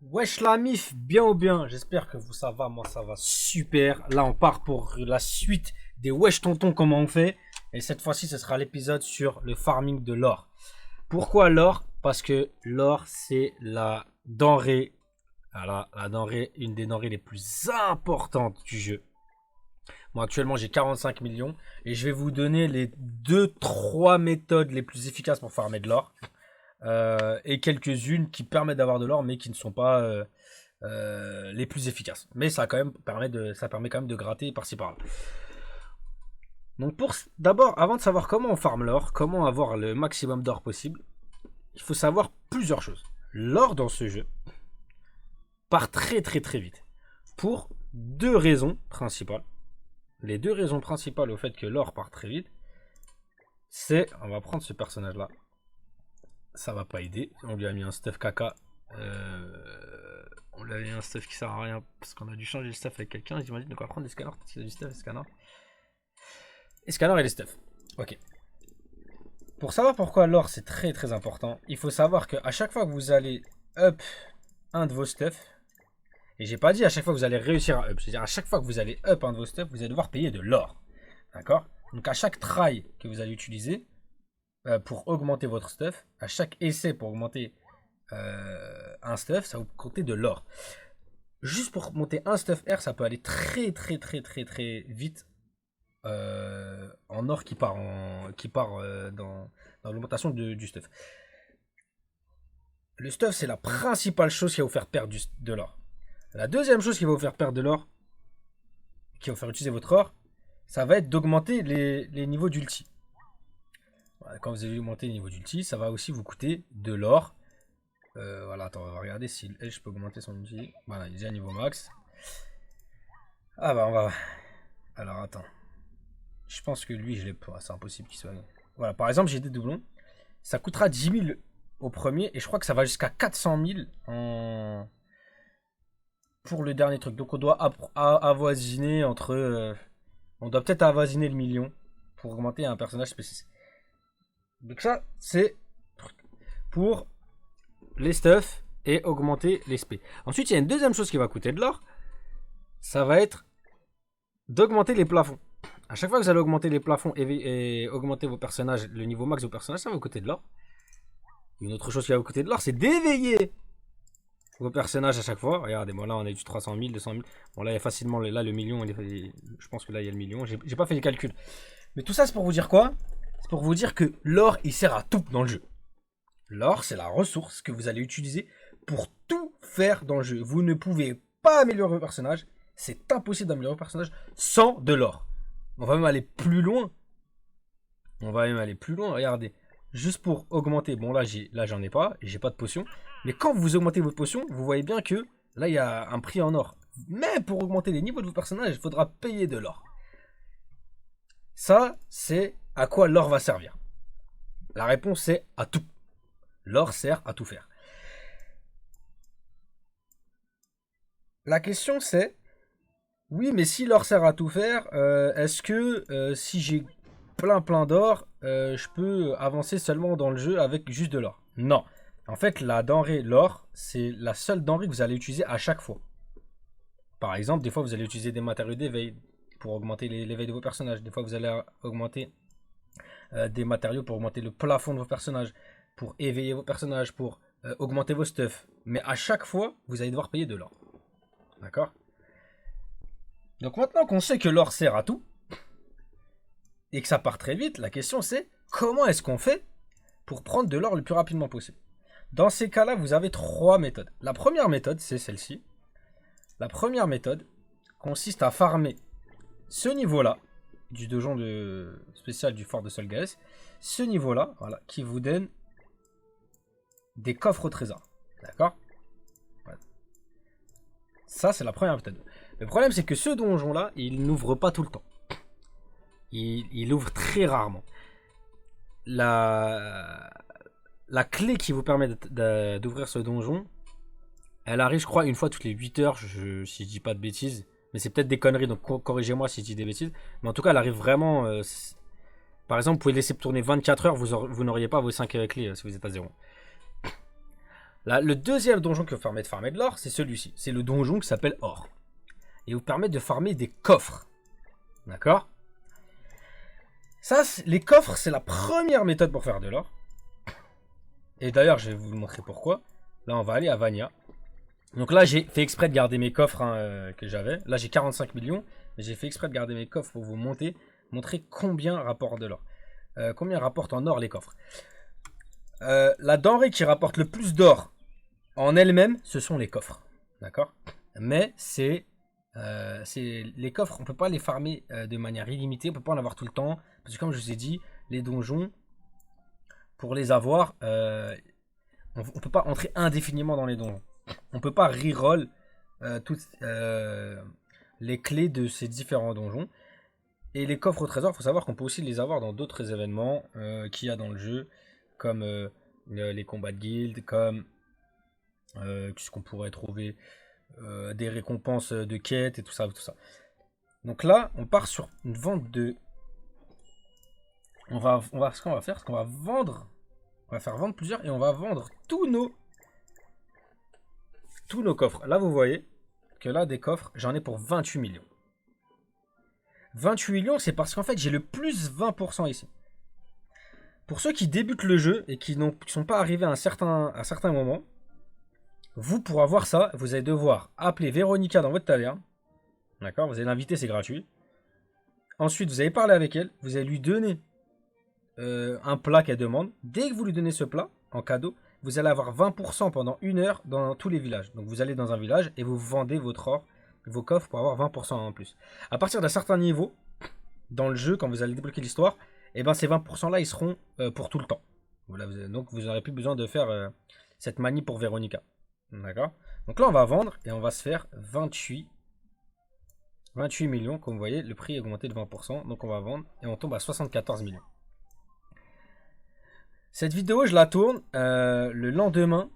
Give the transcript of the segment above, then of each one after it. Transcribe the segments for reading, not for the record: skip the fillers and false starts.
Wesh la mif, bien ou bien, j'espère que vous ça va, moi ça va super. Là on part pour la suite des Wesh Tonton, comment on fait. Et cette fois-ci ce sera l'épisode sur le farming de l'or. Pourquoi l'or? Parce que l'or c'est la denrée, voilà, la denrée, une des denrées les plus importantes du jeu. Moi actuellement j'ai 45 millions et je vais vous donner les deux-trois méthodes les plus efficaces pour farmer de l'or. Et quelques-unes qui permettent d'avoir de l'or mais qui ne sont pas les plus efficaces. Mais ça, ça permet quand même de gratter par-ci par-là. Donc d'abord, avant de savoir comment on farme l'or, comment avoir le maximum d'or possible, il faut savoir plusieurs choses. L'or dans ce jeu part très très très vite. Pour deux raisons principales. Les deux raisons principales au fait que l'or part très vite, c'est, on va prendre ce personnage là, ça va pas aider. On lui a mis un stuff caca. On lui a mis un stuff qui sert à rien parce qu'on a dû changer le stuff avec quelqu'un. J'imagine de quoi prendre des scanners parce qu'il y a du stuff, des scanners. Les scanners et les stuff. Ok. Pour savoir pourquoi l'or c'est très très important, il faut savoir qu'à chaque fois que vous allez up un de vos stuff, et j'ai pas dit à chaque fois que vous allez réussir à up, c'est-à-dire à chaque fois que vous allez up un de vos stuff, vous allez devoir payer de l'or. D'accord? Donc à chaque try que vous allez utiliser, pour augmenter votre stuff, à chaque essai pour augmenter un stuff, ça va vous compter de l'or. Juste pour monter un stuff R, ça peut aller très très très très très vite en or qui part, dans l'augmentation du stuff. Le stuff, c'est la principale chose qui va vous faire perdre de l'or. La deuxième chose qui va vous faire perdre de l'or, qui va vous faire utiliser votre or, ça va être d'augmenter les niveaux d'ulti. Quand vous allez augmenter le niveau d'ulti, ça va aussi vous coûter de l'or. Voilà, attends, on va regarder si je peux augmenter son ulti. Voilà, il est déjà niveau max. Ah bah on va... Alors attends. Je pense que lui, je l'ai pas. C'est impossible qu'il soit... Voilà, par exemple, j'ai des doublons. Ça coûtera 10 000 au premier. Et je crois que ça va jusqu'à 400 000 pour le dernier truc. Donc on doit avoisiner entre... on doit peut-être avoisiner le million pour augmenter un personnage spécifique. Donc ça, c'est pour les stuff et augmenter les SP. Ensuite, il y a une deuxième chose qui va coûter de l'or. Ça va être d'augmenter les plafonds. À chaque fois que vous allez augmenter les plafonds et augmenter vos personnages, le niveau max de vos personnages, ça va vous coûter de l'or. Une autre chose qui va vous coûter de l'or, c'est d'éveiller vos personnages à chaque fois. Regardez, moi là, on a du 300 000, 200 000. Bon, là, il y a facilement là, le million. Je pense que là, il y a le million. J'ai pas fait les calculs. Mais tout ça, c'est pour vous dire quoi? C'est pour vous dire que l'or, il sert à tout dans le jeu. L'or, c'est la ressource que vous allez utiliser pour tout faire dans le jeu. Vous ne pouvez pas améliorer vos personnages. C'est impossible d'améliorer vos personnages sans de l'or. On va même aller plus loin. Regardez. Juste pour augmenter. Bon, là, j'en ai pas. J'ai pas de potion. Mais quand vous augmentez votre potion, vous voyez bien que là, il y a un prix en or. Mais pour augmenter les niveaux de vos personnages, il faudra payer de l'or. Ça, c'est à quoi l'or va servir. La réponse, c'est à tout. L'or sert à tout faire. La question, c'est... Oui, mais si l'or sert à tout faire, est-ce que si j'ai plein d'or, je peux avancer seulement dans le jeu avec juste de l'or? Non. En fait, la denrée, l'or, c'est la seule denrée que vous allez utiliser à chaque fois. Par exemple, des fois, vous allez utiliser des matériaux d'éveil pour augmenter l'éveil de vos personnages. Des fois, vous allez augmenter des matériaux pour augmenter le plafond de vos personnages, pour éveiller vos personnages, pour augmenter vos stuff. Mais à chaque fois, vous allez devoir payer de l'or. D'accord? Donc maintenant qu'on sait que l'or sert à tout, et que ça part très vite, la question c'est comment est-ce qu'on fait pour prendre de l'or le plus rapidement possible? Dans ces cas-là, vous avez trois méthodes. La première méthode, c'est celle-ci. La première méthode consiste à farmer ce niveau-là, du donjon spécial du fort de Solgaes, ce niveau-là, voilà, qui vous donne des coffres au trésor. D'accord? Voilà. Ça, c'est la première méthode. Le problème, c'est que ce donjon-là, il n'ouvre pas tout le temps. Il ouvre très rarement. La clé qui vous permet d'ouvrir ce donjon, elle arrive, je crois, une fois toutes les 8 heures, si je dis pas de bêtises. Mais c'est peut-être des conneries, donc corrigez-moi si je dis des bêtises. Mais en tout cas, elle arrive vraiment... par exemple, vous pouvez laisser tourner 24 heures, vous n'auriez pas vos 5 clés si vous êtes à 0. Là, le deuxième donjon qui vous permet de farmer de l'or, c'est celui-ci. C'est le donjon qui s'appelle or. Et vous permet de farmer des coffres. D'accord? Ça, les coffres, c'est la première méthode pour faire de l'or. Et d'ailleurs, je vais vous montrer pourquoi. Là, on va aller à Vania. Donc là, j'ai fait exprès de garder mes coffres que j'avais. Là, j'ai 45 millions. Mais j'ai fait exprès de garder mes coffres pour vous montrer combien rapporte de l'or. Combien rapporte en or les coffres. La denrée qui rapporte le plus d'or en elle-même, ce sont les coffres. D'accord? Mais c'est les coffres, on peut pas les farmer de manière illimitée. On peut pas en avoir tout le temps. Parce que comme je vous ai dit, les donjons, pour les avoir, on peut pas entrer indéfiniment dans les donjons. On peut pas reroll toutes les clés de ces différents donjons. Et les coffres au trésor, il faut savoir qu'on peut aussi les avoir dans d'autres événements qu'il y a dans le jeu, comme les combats de guildes, comme ce qu'on pourrait trouver, des récompenses de quêtes et tout ça, tout ça. Donc là, on part sur une vente de... ce qu'on va faire, c'est qu'on va vendre... On va faire vendre plusieurs et on va vendre tous nos coffres. Là, vous voyez que là, des coffres, j'en ai pour 28 millions. 28 millions, c'est parce qu'en fait, j'ai le plus 20% ici. Pour ceux qui débutent le jeu et qui ne sont pas arrivés à un certain moment, vous, pour avoir ça, vous allez devoir appeler Véronica dans votre taverne. D'accord? Vous allez l'inviter, c'est gratuit. Ensuite, vous allez parler avec elle. Vous allez lui donner un plat qu'elle demande. Dès que vous lui donnez ce plat, en cadeau, vous allez avoir 20% pendant 1 heure dans tous les villages. Donc vous allez dans un village et vous vendez votre or, vos coffres pour avoir 20% en plus. À partir d'un certain niveau, dans le jeu, quand vous allez débloquer l'histoire, et ben ces 20% là, ils seront pour tout le temps. Voilà, donc vous n'aurez plus besoin de faire cette manie pour Véronica. D'accord? Donc là, on va vendre et on va se faire 28 millions. Comme vous voyez, le prix est augmenté de 20%. Donc on va vendre et on tombe à 74 millions. Cette vidéo, je la tourne le lendemain.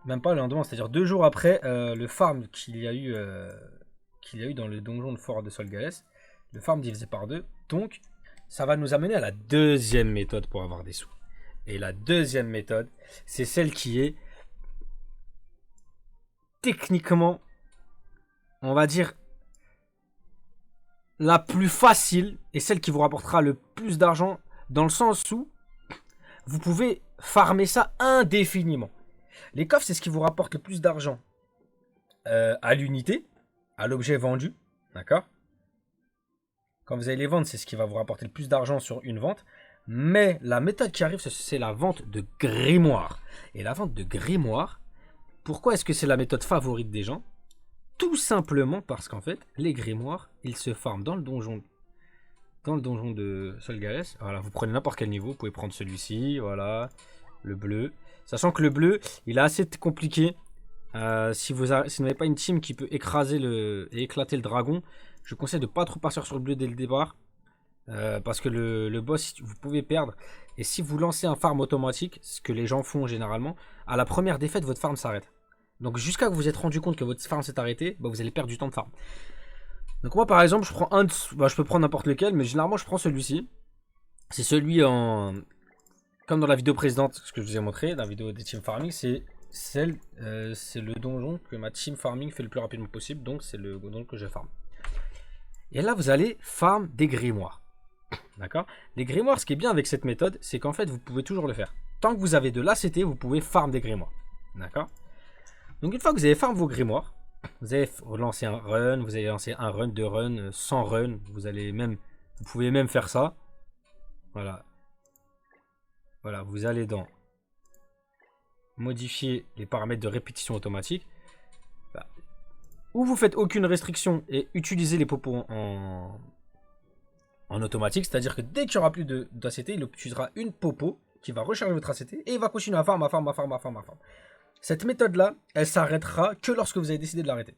Même pas le lendemain, c'est-à-dire 2 jours après le farm qu'il y a eu dans le donjon de Fort de Solgales. Le farm divisé par 2. Donc, ça va nous amener à la deuxième méthode pour avoir des sous. Et la deuxième méthode, c'est celle qui est techniquement, on va dire, la plus facile et celle qui vous rapportera le plus d'argent, dans le sens où vous pouvez farmer ça indéfiniment. Les coffres, c'est ce qui vous rapporte le plus d'argent à l'unité, à l'objet vendu. D'accord? Quand vous allez les vendre, c'est ce qui va vous rapporter le plus d'argent sur une vente. Mais la méthode qui arrive, c'est la vente de grimoire. Et la vente de grimoire, pourquoi est-ce que c'est la méthode favorite des gens? Tout simplement parce qu'en fait, les grimoires, ils se farment dans le donjon de Solgales. Voilà, vous prenez n'importe quel niveau, vous pouvez prendre celui-ci, voilà, le bleu. Sachant que le bleu, il est assez compliqué. Si vous n'avez pas une team qui peut écraser et éclater le dragon, je conseille de pas trop partir sur le bleu dès le départ. Parce que le boss, vous pouvez perdre. Et si vous lancez un farm automatique, ce que les gens font généralement, à la première défaite, votre farm s'arrête. Donc jusqu'à ce que vous vous êtes rendu compte que votre farm s'est arrêté, vous allez perdre du temps de farm. Donc moi par exemple, je prends je peux prendre n'importe lequel, mais généralement je prends celui-ci. C'est celui comme dans la vidéo précédente, ce que je vous ai montré, dans la vidéo des team farming, c'est le donjon que ma team farming fait le plus rapidement possible. Donc c'est le donjon que je farm. Et là vous allez farm des grimoires. D'accord? Les grimoires, ce qui est bien avec cette méthode, c'est qu'en fait vous pouvez toujours le faire. Tant que vous avez de l'ACT, vous pouvez farm des grimoires. D'accord? Donc une fois que vous avez farm vos grimoires, vous allez lancer un run, vous allez lancer un run, 2 runs, 100 runs, vous pouvez même faire ça. Voilà. Voilà, vous allez dans modifier les paramètres de répétition automatique. Ou vous faites aucune restriction et utilisez les popos en automatique, c'est-à-dire que dès qu'il n'y aura plus d'ACT, il utilisera une popo qui va recharger votre ACT et il va continuer à farm. Cette méthode-là, elle s'arrêtera que lorsque vous avez décidé de l'arrêter.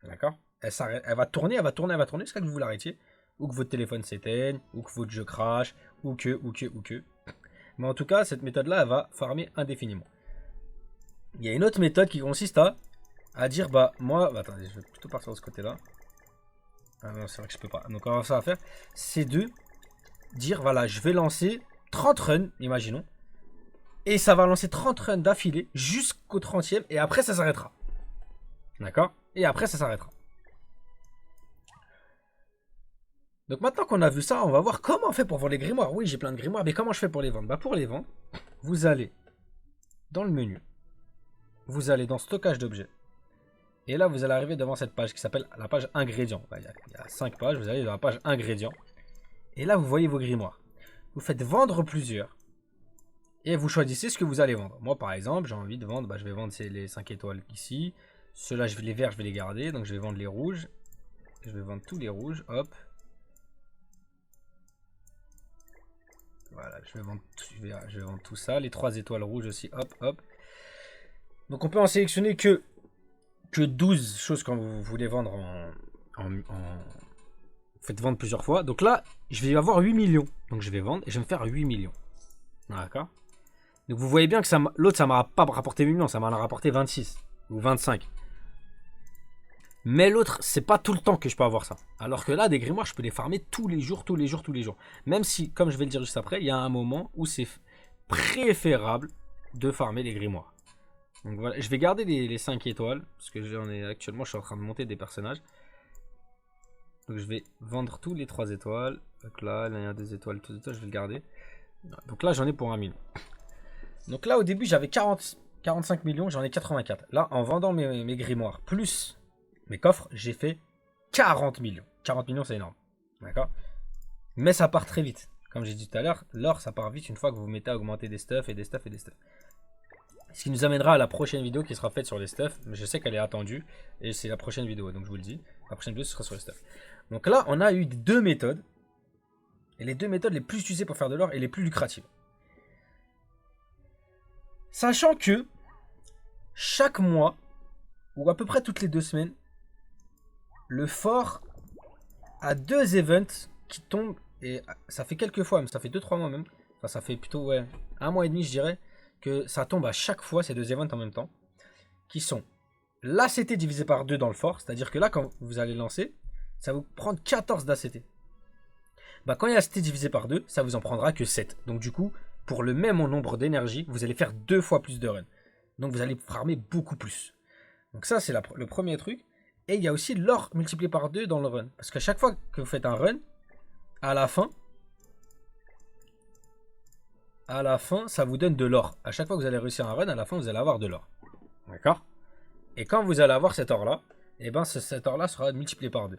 D'accord? Elle va tourner jusqu'à ce que vous l'arrêtiez, ou que votre téléphone s'éteigne, ou que votre jeu crash, ou que. Mais en tout cas, cette méthode-là, elle va farmer indéfiniment. Il y a une autre méthode qui consiste à dire, attendez, je vais plutôt partir de ce côté-là. Ah non, c'est vrai que je peux pas. Donc, ça va faire, c'est de dire, voilà, je vais lancer 30 runs, imaginons. Et ça va lancer 30 runs d'affilée jusqu'au 30e. Et après, ça s'arrêtera. D'accord? Et après, ça s'arrêtera. Donc maintenant qu'on a vu ça, on va voir comment on fait pour vendre les grimoires. Oui, j'ai plein de grimoires, mais comment je fais pour les vendre? Bah pour les vendre, vous allez dans le menu. Vous allez dans stockage d'objets. Et là, vous allez arriver devant cette page qui s'appelle la page ingrédients. Bah, il y a 5 pages, vous allez dans la page ingrédients. Et là, vous voyez vos grimoires. Vous faites vendre plusieurs. Et vous choisissez ce que vous allez vendre. Moi, par exemple, j'ai envie de vendre, bah, je vais vendre les 5 étoiles ici. Ceux-là, les verts, je vais les garder. Donc, je vais vendre les rouges. Je vais vendre tous les rouges. Hop. Voilà, je vais vendre tout ça. Les 3 étoiles rouges aussi. Hop, hop. Donc, on peut en sélectionner que 12 choses quand vous voulez vendre faites vendre plusieurs fois. Donc là, je vais avoir 8 millions. Donc, je vais vendre et je vais me faire 8 millions. D'accord? Donc vous voyez bien que l'autre ça m'a pas rapporté 8 millions, ça m'a rapporté 26 ou 25. Mais l'autre, c'est pas tout le temps que je peux avoir ça. Alors que là, des grimoires, je peux les farmer tous les jours, tous les jours, tous les jours. Même si, comme je vais le dire juste après, il y a un moment où c'est préférable de farmer les grimoires. Donc voilà, je vais garder les 5 étoiles, parce que actuellement, je suis en train de monter des personnages. Donc je vais vendre tous les 3 étoiles. Donc là, il y a 2 étoiles, tout ça, je vais le garder. Donc là, j'en ai pour 1 million. Donc là, au début, j'avais 45 millions, j'en ai 84. Là, en vendant mes grimoires plus mes coffres, j'ai fait 40 millions. 40 millions, c'est énorme. D'accord? Mais ça part très vite. Comme j'ai dit tout à l'heure, l'or, ça part vite une fois que vous vous mettez à augmenter des stuffs et des stuffs et des stuffs. Ce qui nous amènera à la prochaine vidéo qui sera faite sur les stuffs. Mais je sais qu'elle est attendue. Et c'est la prochaine vidéo, donc je vous le dis. La prochaine vidéo, ce sera sur les stuffs. Donc là, on a eu 2 méthodes. Et les 2 méthodes les plus utilisées pour faire de l'or et les plus lucratives. Sachant que chaque mois, ou à peu près toutes les 2 semaines, le fort a 2 events qui tombent, et ça fait quelques fois, ça fait 2-3 mois même, enfin ça fait plutôt ouais, 1 mois et demi je dirais, que ça tombe à chaque fois ces 2 events en même temps, qui sont l'ACT divisé par 2 dans le fort, c'est-à-dire que là quand vous allez lancer, ça va vous prendre 14 d'ACT. Bah quand il y a ACT divisé par 2, ça vous en prendra que 7. Donc du coup, pour le même nombre d'énergie, vous allez faire 2 fois plus de runs. Donc vous allez farmer beaucoup plus. Donc ça, c'est le premier truc. Et il y a aussi l'or multiplié par 2 dans le run. Parce qu'à chaque fois que vous faites un run, à la fin, ça vous donne de l'or. À chaque fois que vous allez réussir un run, à la fin, vous allez avoir de l'or. D'accord? Et quand vous allez avoir cet or-là, et ben cet or-là sera multiplié par 2.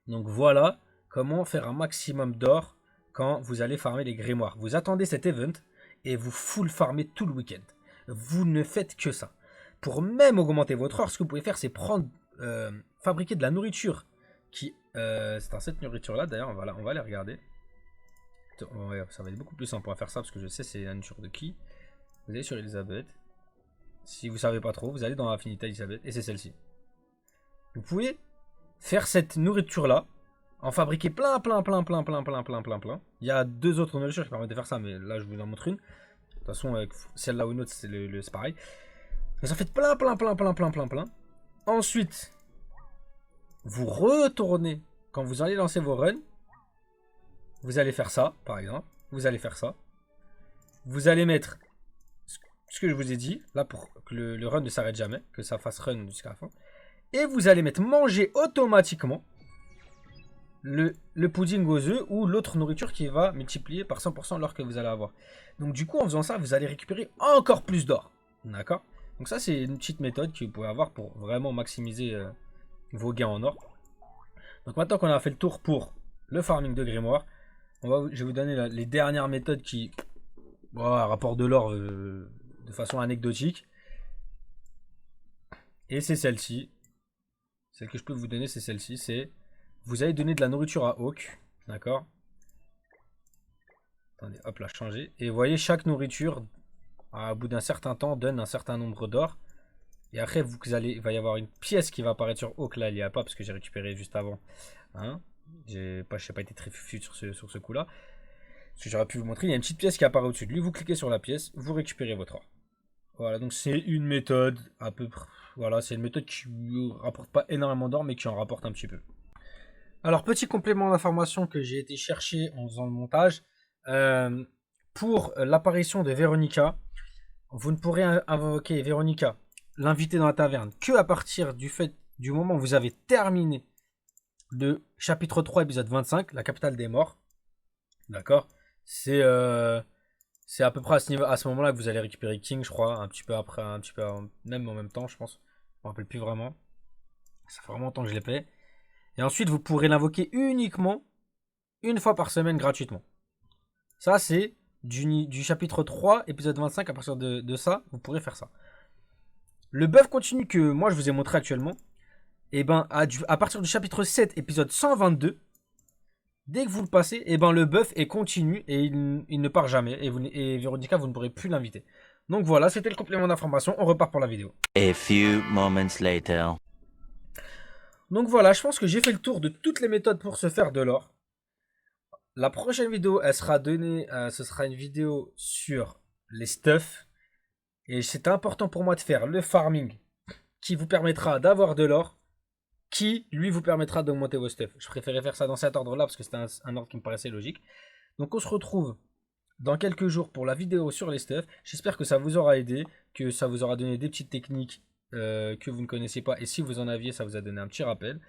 Donc voilà comment faire un maximum d'or quand vous allez farmer les grimoires. Vous attendez cet event et vous full farmez tout le week-end. Vous ne faites que ça. Pour même augmenter votre or, ce que vous pouvez faire, c'est fabriquer de la nourriture. C'est dans cette nourriture-là, d'ailleurs, on va aller regarder. Ouais, ça va être beaucoup plus simple. On va faire ça parce que je sais c'est la nourriture de qui. Vous allez sur Elisabeth. Si vous savez pas trop, vous allez dans Affinité Elisabeth et c'est celle-ci. Vous pouvez faire cette nourriture-là, en fabriquer plein. Il y a 2 autres nourritures qui permettent de faire ça, mais là je vous en montre une. De toute façon, celle-là ou une autre, c'est pareil. Vous en faites plein. Ensuite, vous retournez. Quand vous allez lancer vos runs, vous allez faire ça, par exemple. Vous allez faire ça. Vous allez mettre ce que je vous ai dit, là pour que le run ne s'arrête jamais, que ça fasse run jusqu'à la fin. Et vous allez mettre manger automatiquement le pudding aux œufs ou l'autre nourriture qui va multiplier par 100% l'or que vous allez avoir. Donc du coup, en faisant ça, vous allez récupérer encore plus d'or. D'accord? Donc ça, c'est une petite méthode que vous pouvez avoir pour vraiment maximiser vos gains en or. Donc maintenant qu'on a fait le tour pour le farming de grimoire, je vais vous donner les dernières méthodes qui rapportent de l'or de façon anecdotique. Et c'est celle-ci. Celle que je peux vous donner, c'est celle-ci. C'est vous allez donner de la nourriture à Hawk. D'accord? Attendez, hop là, changer. Et vous voyez, chaque nourriture, à bout d'un certain temps, donne un certain nombre d'or. Et après, il va y avoir une pièce qui va apparaître sur Hawk. Là, il n'y a pas parce que j'ai récupéré juste avant. Hein, je n'ai pas été très fufu sur ce coup-là. Parce que j'aurais pu vous montrer. Il y a une petite pièce qui apparaît au-dessus de lui. Vous cliquez sur la pièce, vous récupérez votre or. Voilà, donc c'est une méthode à peu près. Voilà, c'est une méthode qui ne rapporte pas énormément d'or, mais qui en rapporte un petit peu. Alors, petit complément d'information que j'ai été chercher en faisant le montage. pour l'apparition de Véronica, vous ne pourrez invoquer Véronica, l'invité dans la taverne, que à partir du moment où vous avez terminé le chapitre 3, épisode 25, la capitale des morts. D'accord. C'est à peu près à ce moment-là que vous allez récupérer King, je crois, un petit peu après, même en même temps, je pense. Je me rappelle plus vraiment. Ça fait vraiment longtemps que je l'ai fait. Et ensuite, vous pourrez l'invoquer uniquement une fois par semaine gratuitement. Ça, c'est du chapitre 3, épisode 25. À partir de ça, vous pourrez faire ça. Le buff continu que moi je vous ai montré actuellement, et ben à partir du chapitre 7, épisode 122, dès que vous le passez, et ben le buff est continu et il ne part jamais. Et Véronica, vous ne pourrez plus l'inviter. Donc voilà, c'était le complément d'information. On repart pour la vidéo. A few moments later. Donc voilà, je pense que j'ai fait le tour de toutes les méthodes pour se faire de l'or. La prochaine vidéo, elle sera donnée, ce sera une vidéo sur les stuffs. Et c'est important pour moi de faire le farming qui vous permettra d'avoir de l'or, qui lui vous permettra d'augmenter vos stuffs. Je préférais faire ça dans cet ordre-là parce que c'était un ordre qui me paraissait logique. Donc on se retrouve dans quelques jours pour la vidéo sur les stuffs. J'espère que ça vous aura aidé, que ça vous aura donné des petites techniques que vous ne connaissiez pas. Et si vous en aviez, ça vous a donné un petit rappel.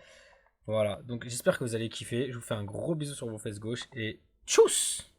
Voilà, donc j'espère que vous allez kiffer. Je vous fais un gros bisou sur vos fesses gauches et tchuss!